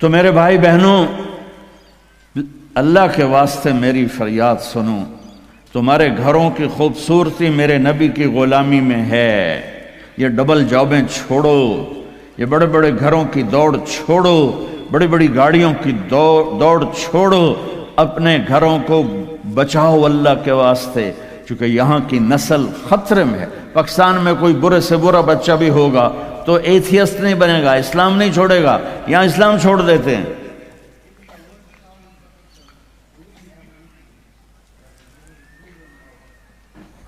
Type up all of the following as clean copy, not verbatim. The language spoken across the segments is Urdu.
تو میرے بھائی بہنوں، اللہ کے واسطے میری فریاد سنو، تمہارے گھروں کی خوبصورتی میرے نبی کی غلامی میں ہے۔ یہ ڈبل جابیں چھوڑو، یہ بڑے بڑے گھروں کی دوڑ چھوڑو، بڑی بڑی گاڑیوں کی دوڑ چھوڑو، اپنے گھروں کو بچاؤ اللہ کے واسطے، چونکہ یہاں کی نسل خطرے میں ہے۔ پاکستان میں کوئی برے سے برا بچہ بھی ہوگا تو ایتھیسٹ نہیں بنے گا، اسلام نہیں چھوڑے گا، یہاں اسلام چھوڑ دیتے ہیں۔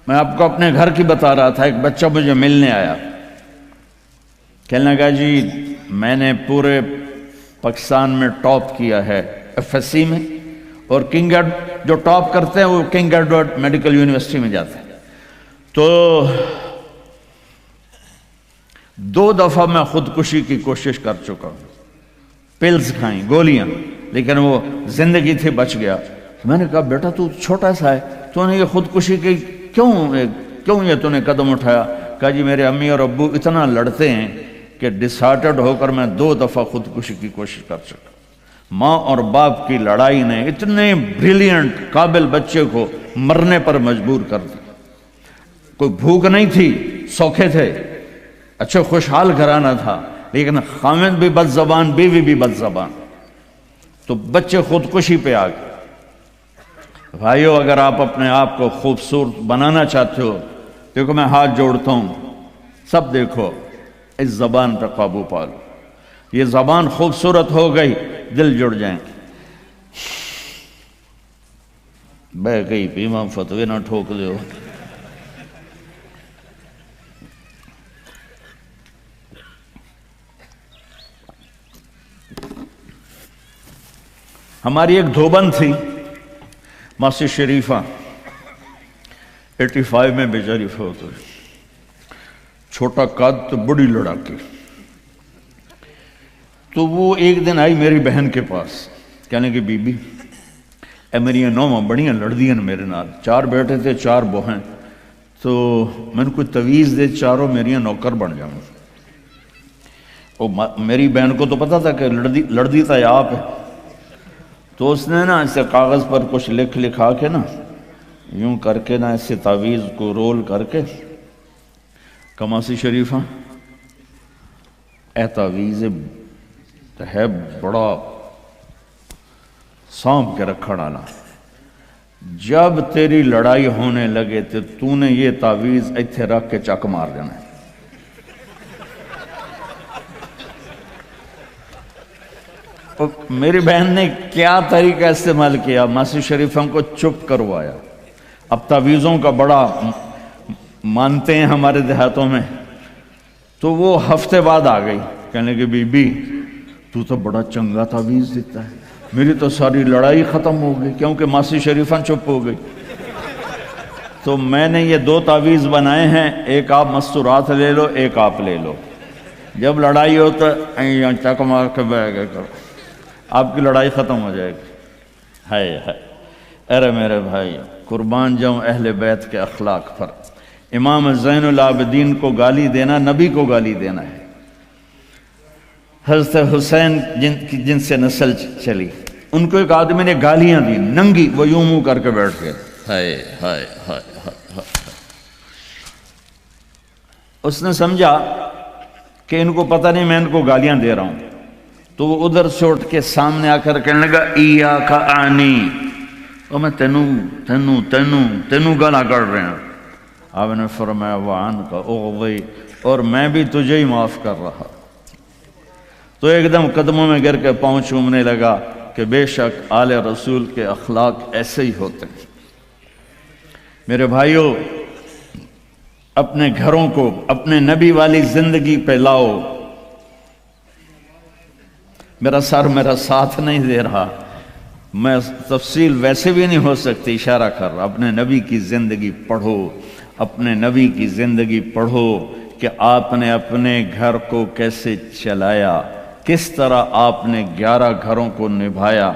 میں آپ کو اپنے گھر کی بتا رہا تھا، ایک بچہ مجھے ملنے آیا، کہنے لگا جی میں نے پورے پاکستان میں ٹاپ کیا ہے ایف ایس سی میں، اور جو ٹاپ کرتے ہیں وہ کنگ ایڈورڈ میڈیکل یونیورسٹی میں جاتے ہیں۔ تو 2 دفعہ میں خودکشی کی کوشش کر چکا ہوں، پلز کھائیں، گولیاں، لیکن وہ زندگی تھی، بچ گیا۔ میں نے کہا بیٹا تو چھوٹا سا ہے، تو نے یہ خودکشی کی کیوں یہ تو نے قدم اٹھایا؟ کہا جی میرے امی اور ابو اتنا لڑتے ہیں کہ ڈسہارٹڈ ہو کر میں 2 دفعہ خودکشی کی کوشش کر چکا۔ ماں اور باپ کی لڑائی نے اتنے بریلینٹ قابل بچے کو مرنے پر مجبور کر دیا۔ کوئی بھوک نہیں تھی، سوکھے تھے، اچھا خوشحال گھرانہ تھا، لیکن خامد بھی بد زبان، بیوی بھی بد زبان، تو بچے خودکشی پہ آ گئے۔ بھائیو، اگر آپ اپنے آپ کو خوبصورت بنانا چاہتے ہو، دیکھو میں ہاتھ جوڑتا ہوں، سب دیکھو، اس زبان پہ قابو پالو۔ یہ زبان خوبصورت ہو گئی، دل جڑ جائیں گے۔ بہ گئی پیما فتوی نہ ٹھوک دیو۔ ہماری ایک دھوبن تھی ماسی شریفہ، 85 میں بیچاری فوت ہوئی، چھوٹا قد تو بڑی لڑاکی۔ تو وہ ایک دن آئی میری بہن کے پاس، کہنے کہ بی بی اے میری نوواں بڑیاں لڑدیاں میرے نال، 4 بیٹے تھے 4 بہن، تو میں نے کوئی تویز دے، چاروں میریاں نوکر بن جاؤں۔ میری بہن کو تو پتا تھا کہ لڑدی تھا آپ ہے، تو اس نے نا اسے کاغذ پر کچھ لکھا کے نا یوں کر کے نا اسے تعویذ کو رول کر کے، کماسی شریفہ اے تعویذ ہے بڑا سانپ کے رکھا ڈالا، جب تیری لڑائی ہونے لگے تو نے یہ تعویذ ایتھے رکھ کے چک مار دینا ہے۔ میری بہن نے کیا طریقہ استعمال کیا، ماسی شریفہ کو چپ کروایا۔ اب تعویذوں کا بڑا مانتے ہیں ہمارے دیہاتوں میں، تو وہ ہفتے بعد آ گئی، کہنے کہ بی بی تو بڑا چنگا تعویذ دیتا ہے، میری تو ساری لڑائی ختم ہو گئی، کیونکہ ماسی شریفہ چپ ہو گئی۔ تو میں نے یہ 2 تعویذ بنائے ہیں، ایک آپ مستورات لے لو، ایک آپ لے لو، جب لڑائی ہو تو چک مار کے بہ گئے کرو، آپ کی لڑائی ختم ہو جائے گی۔ ہائے ہائے، ارے میرے بھائی، قربان جاؤں اہل بیت کے اخلاق پر۔ امام زین العابدین کو گالی دینا نبی کو گالی دینا ہے۔ حضرت حسین جن سے نسل چلی، ان کو ایک آدمی نے گالیاں دی، ننگی، وہ یوں منہ کر کے بیٹھ گئے۔ ہائے ہائے ہائے ہائے۔ اس نے سمجھا کہ ان کو پتہ نہیں میں ان کو گالیاں دے رہا ہوں، تو وہ ادھر سے اٹھ کے سامنے آ کر کہنے لگا ایاک عنی، اور میں تینوں گالاں کر رہے ہیں۔ آپ نے فرمایا وعنک اغضی، اور میں بھی تجھے ہی معاف کر رہا۔ تو ایک دم قدموں میں گر کے پاؤں چومنے لگا کہ بے شک آل رسول کے اخلاق ایسے ہی ہوتے ہیں۔ میرے بھائیوں، اپنے گھروں کو اپنے نبی والی زندگی پہ لاؤ۔ میرا سر میرا ساتھ نہیں دے رہا، میں تفصیل ویسے بھی نہیں ہو سکتی، اشارہ کر رہا۔ اپنے نبی کی زندگی پڑھو، اپنے نبی کی زندگی پڑھو کہ آپ نے اپنے گھر کو کیسے چلایا، کس طرح آپ نے 11 گھروں کو نبھایا،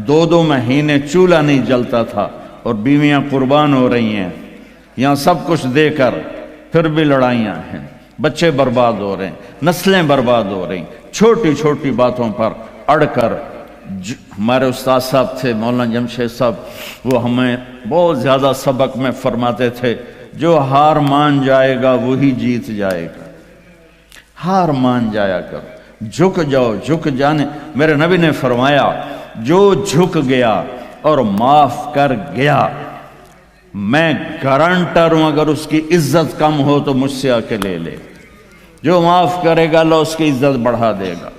2 مہینے چولہا نہیں جلتا تھا اور بیویاں قربان ہو رہی ہیں، یہاں سب کچھ دے کر پھر بھی لڑائیاں ہیں، بچے برباد ہو رہے ہیں، نسلیں برباد ہو رہی ہیں، چھوٹی چھوٹی باتوں پر اڑ کر ہمارے استاد صاحب تھے مولانا جمشید صاحب، وہ ہمیں بہت زیادہ سبق میں فرماتے تھے، جو ہار مان جائے گا وہی جیت جائے گا، ہار مان جایا کرو، جھک جاؤ، جھک جانے۔ میرے نبی نے فرمایا جو جھک گیا اور معاف کر گیا، میں گارنٹر ہوں اگر اس کی عزت کم ہو تو مجھ سے آ کے لے لے، جو معاف کرے گا اللہ اس کی عزت بڑھا دے گا،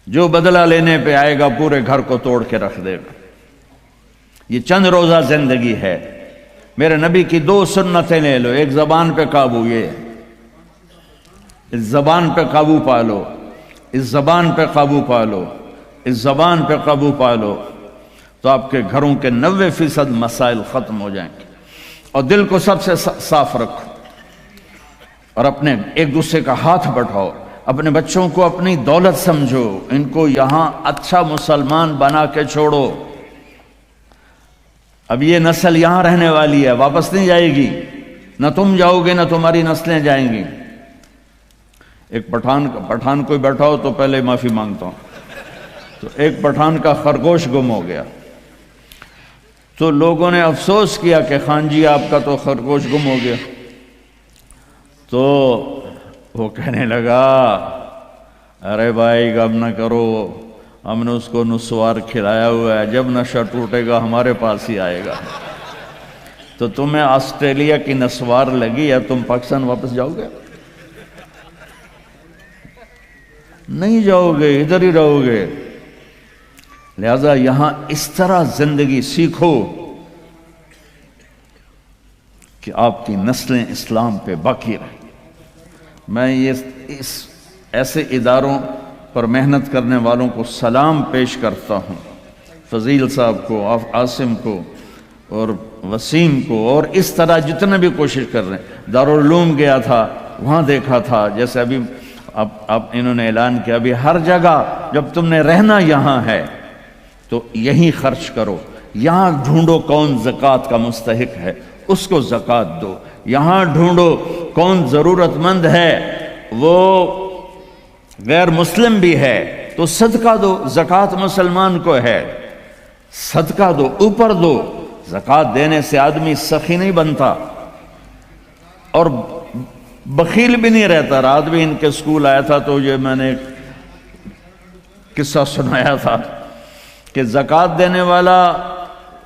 جو بدلہ لینے پہ آئے گا پورے گھر کو توڑ کے رکھ دے گا۔ یہ چند روزہ زندگی ہے، میرے نبی کی دو سنتیں لے لو، ایک زبان پہ قابو، یہ اس زبان پہ قابو پا لو، اس زبان پہ قابو پا لو، اس زبان پہ قابو پا لو، تو آپ کے گھروں کے 90% مسائل ختم ہو جائیں گے۔ اور دل کو سب سے صاف رکھو، اور اپنے ایک دوسرے کا ہاتھ بٹھاؤ، اپنے بچوں کو اپنی دولت سمجھو، ان کو یہاں اچھا مسلمان بنا کے چھوڑو۔ اب یہ نسل یہاں رہنے والی ہے، واپس نہیں جائے گی، نہ تم جاؤ گے نہ تمہاری نسلیں جائیں گی۔ ایک پٹھان کوئی بیٹھا ہو تو پہلے معافی مانگتا ہوں، تو ایک پٹھان کا خرگوش گم ہو گیا، تو لوگوں نے افسوس کیا کہ خان جی آپ کا تو خرگوش گم ہو گیا، تو وہ کہنے لگا ارے بھائی غم نہ کرو، ہم نے اس کو نسوار کھلایا ہوا ہے، جب نشہ ٹوٹے گا ہمارے پاس ہی آئے گا۔ تو تمہیں آسٹریلیا کی نسوار لگی ہے، تم پاکستان واپس جاؤ گے؟ نہیں جاؤ گے، ادھر ہی رہو گے۔ لہذا یہاں اس طرح زندگی سیکھو کہ آپ کی نسلیں اسلام پہ باقی رہیں۔ میں اس ایسے اداروں پر محنت کرنے والوں کو سلام پیش کرتا ہوں، فضیل صاحب کو، عاصم کو اور وسیم کو، اور اس طرح جتنے بھی کوشش کر رہے ہیں۔ دارالعلوم گیا تھا، وہاں دیکھا تھا، جیسے ابھی اب انہوں نے اعلان کیا، ابھی ہر جگہ جب تم نے رہنا یہاں ہے تو یہیں خرچ کرو، یہاں ڈھونڈو کون زکوٰۃ کا مستحق ہے، اس کو زکوٰۃ دو، یہاں ڈھونڈو کون ضرورت مند ہے، وہ غیر مسلم بھی ہے تو صدقہ دو، زکوٰۃ مسلمان کو ہے، صدقہ دو، اوپر دو۔ زکوٰۃ دینے سے آدمی سخی نہیں بنتا اور بخیل بھی نہیں رہتا۔ رات بھی ان کے سکول آیا تھا تو یہ میں نے ایک قصہ سنایا تھا کہ زکوٰۃ دینے والا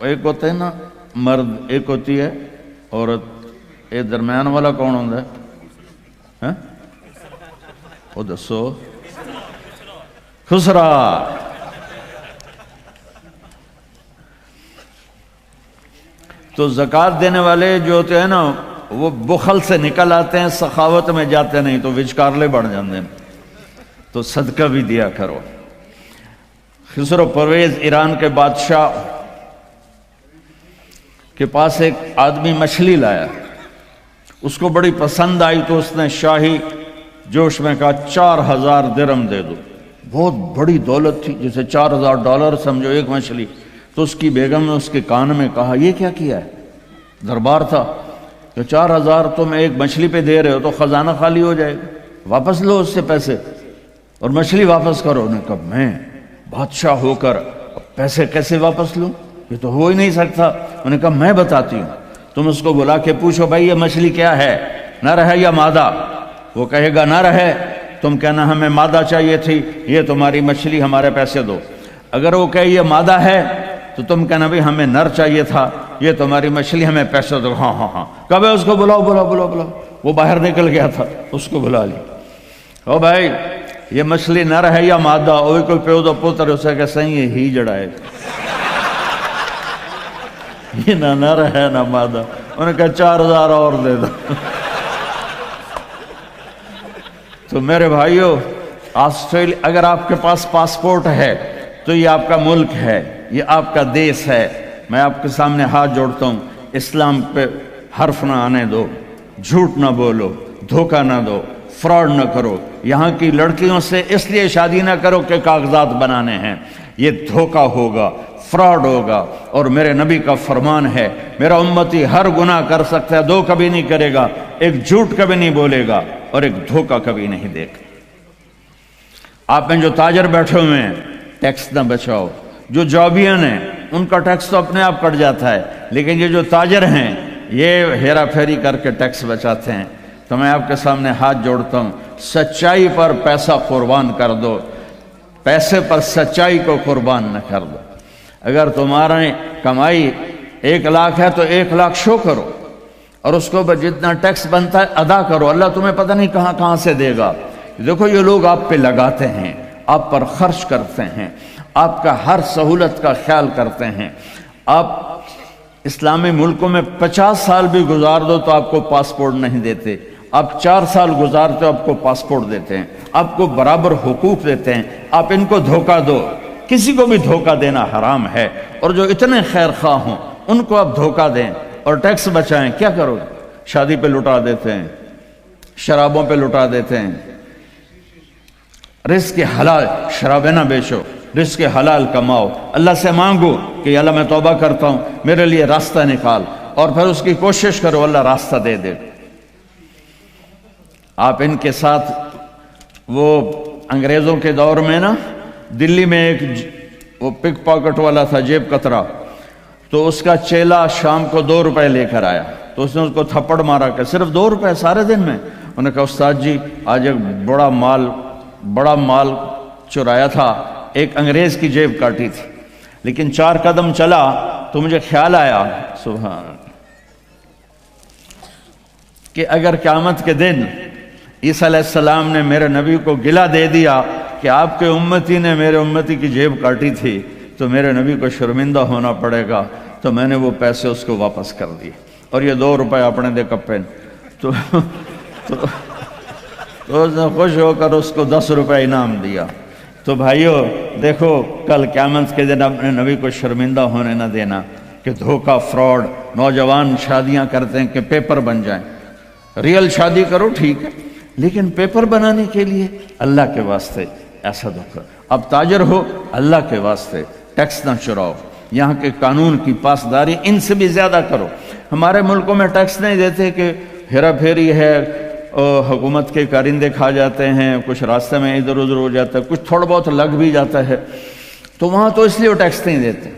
ایک ہوتا ہے نا مرد، ایک ہوتی ہے عورت، ایک درمیان والا کون ہوتا ہے؟ وہ دسو، خسرا۔ تو زکوٰۃ دینے والے جو ہوتے ہیں نا وہ بخل سے نکل آتے ہیں، سخاوت میں جاتے نہیں تو وچکارلے بڑھ جاتے ہیں۔ تو صدقہ بھی دیا کرو۔ خسرو پرویز ایران کے بادشاہ کے پاس ایک آدمی مچھلی لایا، اس کو بڑی پسند آئی تو اس نے شاہی جوش میں کہا 4000 درہم دے دو۔ بہت بڑی دولت تھی، جیسے $4000 سمجھو ایک مچھلی۔ تو اس کی بیگم نے اس کے کان میں کہا یہ کیا کیا ہے؟ دربار تھا کہ 4000 تم ایک مچھلی پہ دے رہے ہو تو خزانہ خالی ہو جائے گا، واپس لو اس سے پیسے اور مچھلی واپس کرو۔ انہوں نے کہا میں بادشاہ ہو کر پیسے کیسے واپس لوں، یہ تو ہو ہی نہیں سکتا۔ انہوں نے کہا میں بتاتی ہوں، تم اس کو بلا کے پوچھو بھائی یہ مچھلی کیا ہے، نر ہے یا مادہ؟ وہ کہے گا نر ہے، تم کہنا ہمیں مادہ چاہیے تھی، یہ تمہاری مچھلی، ہمارے پیسے دو۔ اگر وہ کہے یہ مادہ ہے تو تم کہنا بھی ہمیں نر چاہیے تھا، یہ تمہاری مچھلی، ہمیں پیسے دو۔ ہاں ہاں ہاں، کب ہے اس کو بلاؤ بلاؤ بلاؤ بلاؤ۔ وہ باہر نکل گیا تھا، اس کو بلا لی۔ او بھائی یہ مچھلی نر ہے یا مادہ؟ وہ کوئی پیو دا پتر اسے کہ صحیح ہے ہی جڑائے، یہ نہ نر ہے نہ مادہ۔ انہوں نے کہا 4000 اور دے دو۔ تو میرے بھائیو، آسٹریلیا، اگر آپ کے پاس پاسپورٹ ہے تو یہ آپ کا ملک ہے، یہ آپ کا دیس ہے۔ میں آپ کے سامنے ہاتھ جوڑتا ہوں، اسلام پہ حرف نہ آنے دو، جھوٹ نہ بولو، دھوکہ نہ دو، فراڈ نہ کرو۔ یہاں کی لڑکیوں سے اس لیے شادی نہ کرو کہ کاغذات بنانے ہیں، یہ دھوکہ ہوگا، فراڈ ہوگا۔ اور میرے نبی کا فرمان ہے میرا امتی ہر گناہ کر سکتا ہے، دو کبھی نہیں کرے گا، ایک جھوٹ کبھی نہیں بولے گا اور ایک دھوکہ کبھی نہیں دے گا۔ آپ میں جو تاجر بیٹھے ہوئے ہیں ٹیکس نہ بچاؤ، جو جابین ہیں ان کا ٹیکس تو اپنے آپ کٹ جاتا ہے، لیکن یہ جو تاجر ہیں یہ ہیرا پھیری کر کے ٹیکس بچاتے ہیں۔ تو میں آپ کے سامنے ہاتھ جوڑتا ہوں، سچائی پر پیسہ قربان کر دو، پیسے پر سچائی کو قربان نہ کر دو۔ اگر تمہاری کمائی 1 لاکھ ہے تو 1 لاکھ شو کرو، اور اس کو جتنا ٹیکس بنتا ہے ادا کرو، اللہ تمہیں پتہ نہیں کہاں کہاں سے دے گا۔ دیکھو یہ لوگ آپ پہ لگاتے ہیں، آپ پر خرچ کرتے ہیں، آپ کا ہر سہولت کا خیال کرتے ہیں۔ آپ اسلامی ملکوں میں 50 سال بھی گزار دو تو آپ کو پاسپورٹ نہیں دیتے، آپ 4 سال گزارتے ہو آپ کو پاسپورٹ دیتے ہیں، آپ کو برابر حقوق دیتے ہیں۔ آپ ان کو دھوکہ دو، کسی کو بھی دھوکہ دینا حرام ہے، اور جو اتنے خیر خواہ ہوں ان کو آپ دھوکہ دیں اور ٹیکس بچائیں، کیا کرو؟ شادی پہ لٹا دیتے ہیں، شرابوں پہ لٹا دیتے ہیں۔ رزق حلال، شرابیں نہ بیچو، رزق حلال کماؤ، اللہ سے مانگو کہ اللہ میں توبہ کرتا ہوں میرے لیے راستہ نکال، اور پھر اس کی کوشش کرو، اللہ راستہ دے دے۔ آپ ان کے ساتھ وہ انگریزوں کے دور میں نا دلی میں ایک وہ پک پاکٹ والا تھا، جیب کترا، تو اس کا چیلا شام کو 2 روپے لے کر آیا، تو اس نے اس کو تھپڑ مارا کہ صرف 2 روپے سارے دن میں؟ انہوں نے کہا استاد جی آج ایک بڑا مال چرایا تھا، ایک انگریز کی جیب کاٹی تھی، لیکن 4 قدم چلا تو مجھے خیال آیا سبحان کہ اگر قیامت کے دن عیسیٰ علیہ السلام نے میرے نبی کو گلہ دے دیا کہ آپ کے امتی نے میرے امتی کی جیب کاٹی تھی تو میرے نبی کو شرمندہ ہونا پڑے گا، تو میں نے وہ پیسے اس کو واپس کر دیے، اور یہ 2 روپے اپنے دے کپے تو اس نے خوش ہو کر اس کو 10 روپے انعام دیا۔ تو بھائیو دیکھو کل قیامت کے دن اپنے نبی کو شرمندہ ہونے نہ دینا کہ دھوکہ، فراڈ۔ نوجوان شادیاں کرتے ہیں کہ پیپر بن جائیں، ریئل شادی کرو ٹھیک ہے، لیکن پیپر بنانے کے لیے اللہ کے واسطے ایسا دھوکہ۔ اب تاجر ہو اللہ کے واسطے ٹیکس نہ چراؤ، یہاں کے قانون کی پاسداری ان سے بھی زیادہ کرو۔ ہمارے ملکوں میں ٹیکس نہیں دیتے کہ ہیرا پھیری ہے، حکومت کے کارندے کھا جاتے ہیں، کچھ راستے میں ادھر ادھر ہو جاتا ہے، کچھ تھوڑا بہت لگ بھی جاتا ہے، تو وہاں تو اس لیے وہ ٹیکس نہیں دیتے۔